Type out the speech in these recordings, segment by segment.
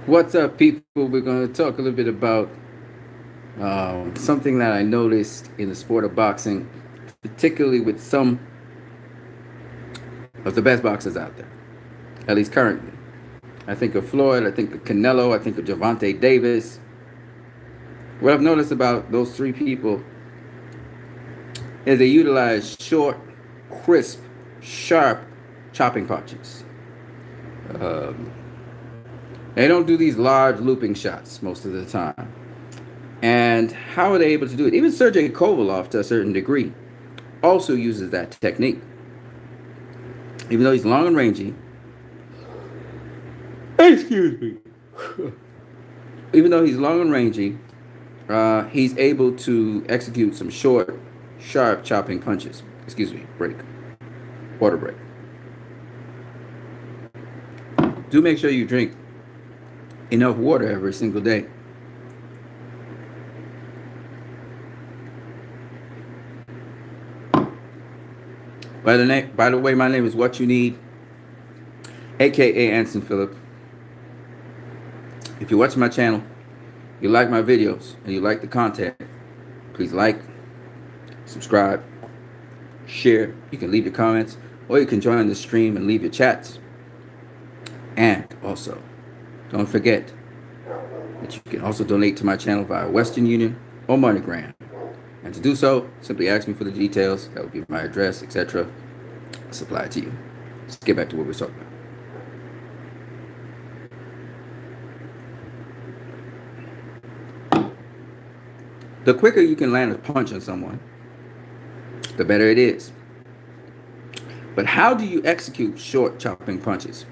What's up, people? We're going to talk a little bit about something that I noticed in the sport of boxing, particularly with some of the best boxers out there, at least currently. I think of Floyd, I think of Canelo, I think of Gervonta Davis. What I've noticed about those three people is they utilize short, crisp, sharp chopping punches. Um, they don't do these large looping shots most of the time. And how are they able to do it? Even Sergey Kovalov, to a certain degree, also uses that technique. Even though he's long and rangy, excuse me. Even though he's long and rangy, he's able to execute some short, sharp chopping punches. Excuse me, break. Water break. Do make sure you drink enough water every single day. By the way, my name is What You Need, aka Anson Phillip. If you watch my channel, you like my videos, and you like the content, please like, subscribe, share. You can leave your comments, or you can join the stream and leave your chats. And also, don't forget that you can also donate to my channel via Western Union or MoneyGram. And to do so, simply ask me for the details. That will give my address, etc. I'll supply it to you. Let's get back to what we're talking about. The quicker you can land a punch on someone, the better it is. But how do you execute short chopping punches?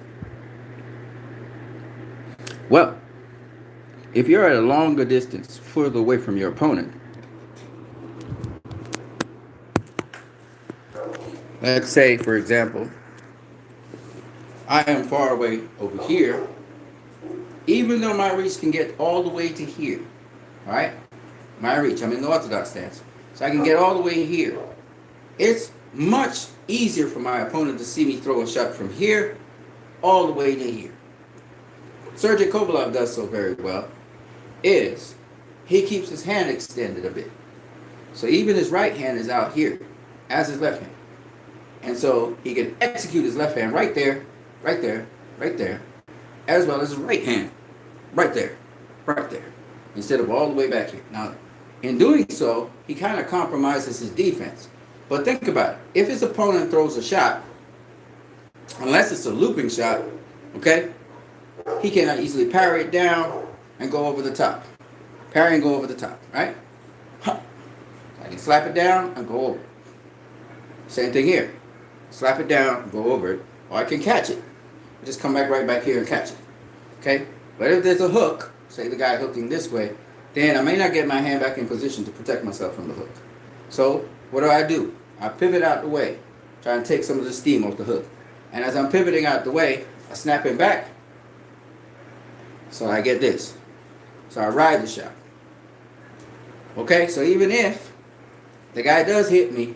Well, if you're at a longer distance, further away from your opponent, let's say, for example, I am far away over here, even though my reach can get all the way to here, all right? My reach, I'm in the orthodox stance, so I can get all the way here. It's much easier for my opponent to see me throw a shot from here all the way to here. Sergey Kovalov does so very well, is he keeps his hand extended a bit. So even his right hand is out here, as his left hand. And so he can execute his left hand right there, right there, right there, as well as his right hand, right there, right there, instead of all the way back here. Now, in doing so, he kind of compromises his defense. But think about it. If his opponent throws a shot, unless it's a looping shot, okay, he cannot easily parry it down and go over the top. Parry and go over the top, right? I can slap it down and go over it. Same thing here. Slap it down and go over it, or I can catch it. Just come back right back here and catch it. Okay? But if there's a hook, say the guy hooking this way, then I may not get my hand back in position to protect myself from the hook. So what do? I pivot out the way, try and take some of the steam off the hook. And as I'm pivoting out the way, I snap it back, so I get this. So I ride the shot. Okay, so even if the guy does hit me,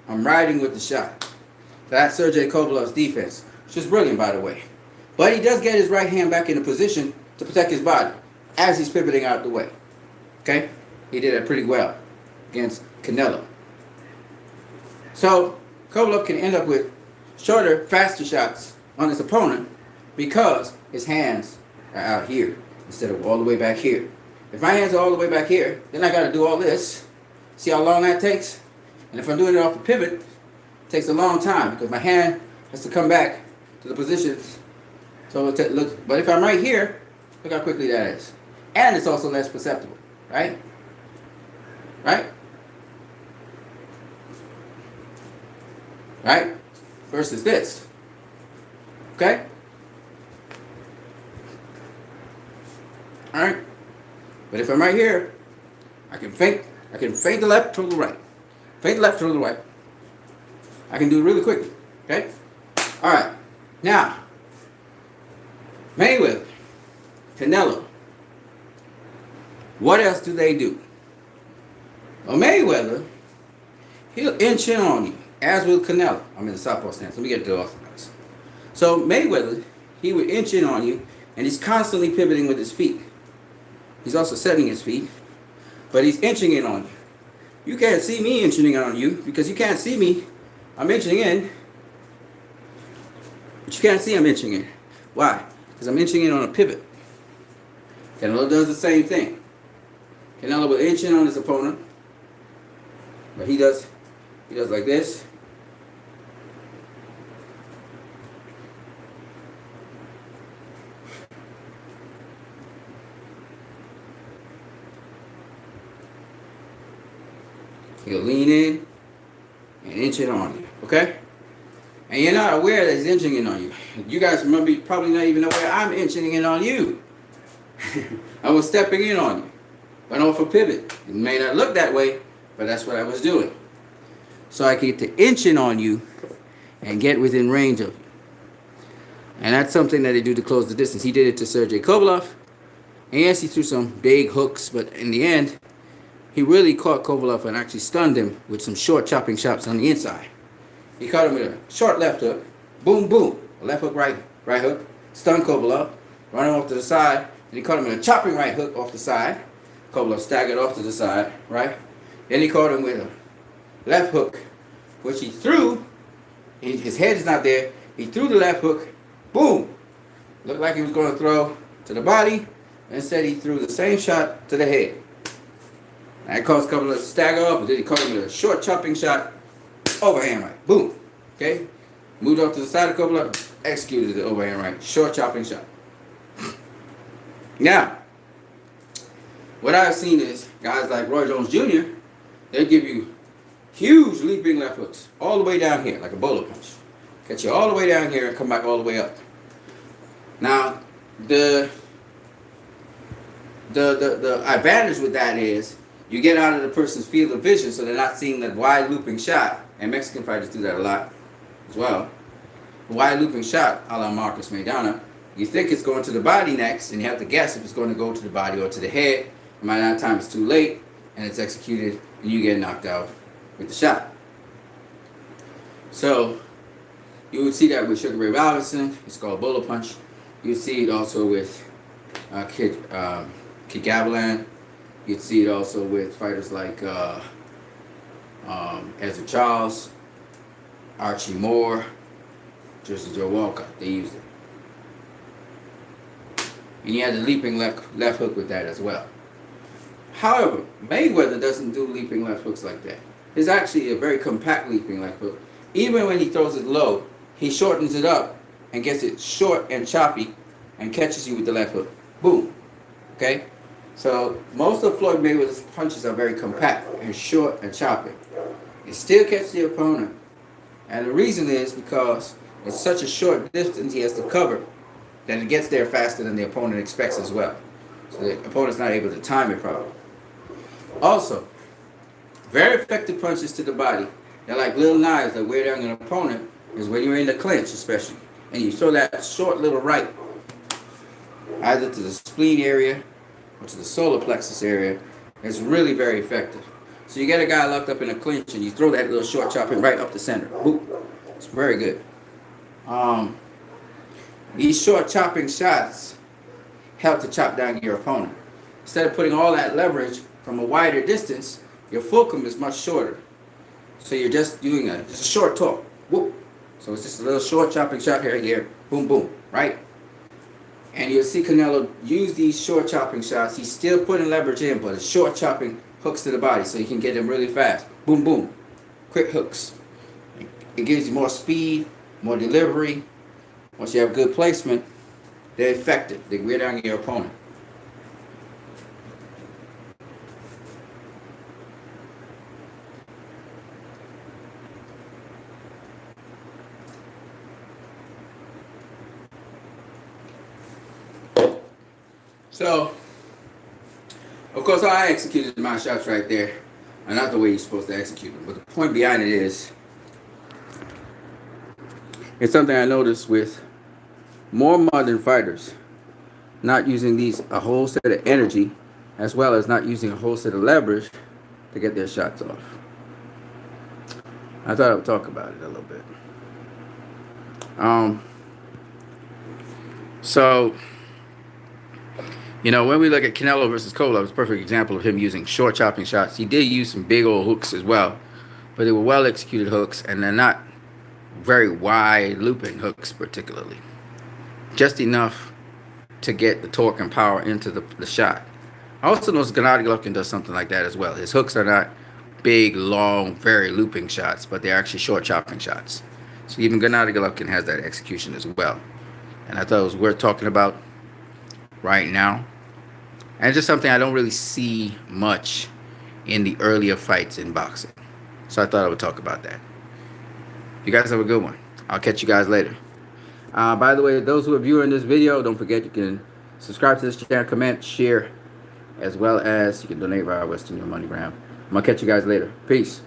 I'm riding with the shot. So that's Sergey Kovalov's defense, which is brilliant, by the way. But he does get his right hand back in a position to protect his body as he's pivoting out the way. Okay? He did it pretty well against Canelo. So Kovalov can end up with shorter, faster shots on his opponent because his hands are out here instead of all the way back here. If my hands are all the way back here, then I got to do all this. See how long that takes? And if I'm doing it off a pivot, it takes a long time because my hand has to come back to the positions. So look, but if I'm right here, look how quickly that is. And it's also less perceptible, right? Right? Right? Versus this. Okay? Alright? But if I'm right here, I can feint the left to the right. Feint the left to the right. I can do it really quickly. Okay? Alright. Now, Mayweather, Canelo. What else do they do? Well, Mayweather, he'll inch in on you, as will Canelo. I'm in the southpaw stance. Let me get to the orthodox. So Mayweather, he would inch in on you, And he's constantly pivoting with his feet. He's also setting his feet, but he's inching in on you. You can't see me inching in on you because you can't see me. I'm inching in, but you can't see I'm inching in. Why? Because I'm inching in on a pivot. Canelo does the same thing. Canelo will inch in on his opponent, but he does like this. He'll lean in and inch it on you, okay? And you're not aware that he's inching in on you. You guys remember, you probably not even aware I'm inching in on you. I was stepping in on you, but off a pivot. It may not look that way, but that's what I was doing. So I get to inch in on you and get within range of you. And that's something that they do to close the distance. He did it to Sergey Kovalev. And yes, he threw some big hooks, but in the end, he really caught Kovalev and actually stunned him with some short chopping shots on the inside. He caught him with a short left hook, boom, boom, a left hook, right hook, stunned Kovalev, run him off to the side, and he caught him with a chopping right hook off the side. Kovalev staggered off to the side, right? Then he caught him with a left hook, which he threw. His head is not there. He threw the left hook, boom. Looked like he was going to throw to the body. Instead, he threw the same shot to the head. That caused Kovalev to stagger off, and then he caught him with a short chopping shot, overhand right, boom. Okay? Moved off to the side of Kovalev, executed the overhand right, short chopping shot. Now, what I've seen is guys like Roy Jones Jr., they give you huge leaping left hooks all the way down here, like a bowler punch. Catch you all the way down here and come back all the way up. Now, the advantage with that is you get out of the person's field of vision, so they're not seeing that wide looping shot. And Mexican fighters do that a lot as well. The wide looping shot, a la Marcos Maidana, you think it's going to the body next, and you have to guess if it's going to go to the body or to the head. And by that time, it's too late, and it's executed, and you get knocked out with the shot. So you would see that with Sugar Ray Robinson. It's called bowler punch. You would see it also with Kid Gavilan. You'd see it also with fighters like Ezra Charles, Archie Moore, Jersey Joe Walcott. They used it. And you had the leaping left hook with that as well. However, Mayweather doesn't do leaping left hooks like that. It's actually a very compact leaping left hook. Even when he throws it low, he shortens it up and gets it short and choppy and catches you with the left hook. Boom. Okay? So most of Floyd Mayweather's punches are very compact and short and choppy. It still catches the opponent. And the reason is because it's such a short distance he has to cover that it gets there faster than the opponent expects as well. So the opponent's not able to time it properly. Also, very effective punches to the body. They're like little knives that wear down an opponent is when you're in the clinch especially. And you throw that short little right either to the spleen area or to the solar plexus area. It's really very effective. So you get a guy locked up in a clinch and you throw that little short chopping right up the center. Boop. It's very good. These short chopping shots help to chop down your opponent. Instead of putting all that leverage from a wider distance, your fulcrum is much shorter. So you're just doing just a short talk. Whoop. So it's just a little short chopping shot here, boom, boom, right? And you'll see Canelo use these short chopping shots. He's still putting leverage in, but it's short chopping hooks to the body so you can get them really fast. Boom, boom. Quick hooks. It gives you more speed, more delivery. Once you have good placement, they're effective. They wear down your opponent. So, of course, I executed my shots right there. And not the way you're supposed to execute them. But the point behind it is, it's something I noticed with more modern fighters not using a whole set of energy as well as not using a whole set of leverage to get their shots off. I thought I would talk about it a little bit. So You know, when we look at Canelo versus Cole, it was a perfect example of him using short chopping shots. He did use some big old hooks as well, but they were well executed hooks, and they're not very wide looping hooks particularly. Just enough to get the torque and power into the shot. I also notice Gennady Golovkin does something like that as well. His hooks are not big, long, very looping shots, but they're actually short chopping shots. So even Gennady Golovkin has that execution as well. And I thought it was worth talking about right now. And it's just something I don't really see much in the earlier fights in boxing. So I thought I would talk about that. You guys have a good one. I'll catch you guys later. By the way, those who are viewing this video, don't forget you can subscribe to this channel, comment, share, as well as you can donate via Western Union MoneyGram. I'm going to catch you guys later. Peace.